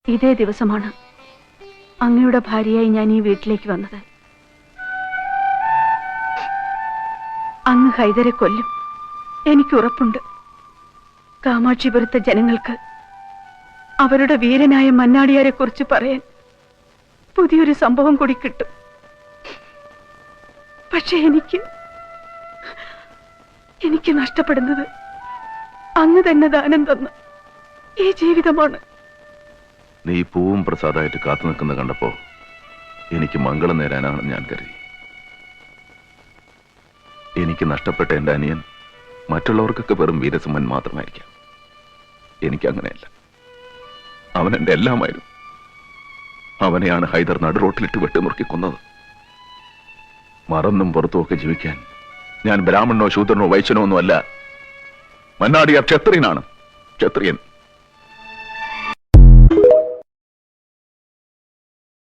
ഇതേ ദിവസമാണ് അങ്ങയുടെ ഭാര്യയായി ഞാൻ ഈ വീട്ടിലേക്ക് വന്നത്. അങ്ങ് ഹൈദരെ കൊല്ലും, എനിക്ക് ഉറപ്പുണ്ട്. കാമാക്ഷിപുരത്തെ ജനങ്ങൾക്ക് അവരുടെ വീരനായ മന്നാടിയാരെ കുറിച്ച് പറയാൻ പുതിയൊരു സംഭവം കൂടി കിട്ടും. പക്ഷെ എനിക്ക് നഷ്ടപ്പെടുന്നത് അങ്ങ് തന്നെ ദാനം തന്ന ഈ ജീവിതമാണ്. നീ പൂവും പ്രസാദമായിട്ട് കാത്തു നിൽക്കുന്ന കണ്ടപ്പോ എനിക്ക് മംഗളം നേരാനാണെന്ന് ഞാൻ കരുതി. എനിക്ക് നഷ്ടപ്പെട്ട എന്റെ അനിയൻ മറ്റുള്ളവർക്കൊക്കെ വെറും വീരസിംഹൻ മാത്രമായിരിക്കാം. എനിക്കങ്ങനെയല്ല. അവൻ എന്റെ എല്ലാമായിരുന്നു. അവനെയാണ് ഹൈദർ നടുറോട്ടിലിട്ട് വെട്ടിമുറുക്കി കൊന്നത്. മറന്നും പുറത്തുമൊക്കെ ജീവിക്കാൻ ഞാൻ ബ്രാഹ്മണനോ ശൂദ്രനോ വൈശ്യനോ ഒന്നും അല്ല. മന്നാടിയാർ ക്ഷത്രിയനാണ്, ക്ഷത്രിയൻ.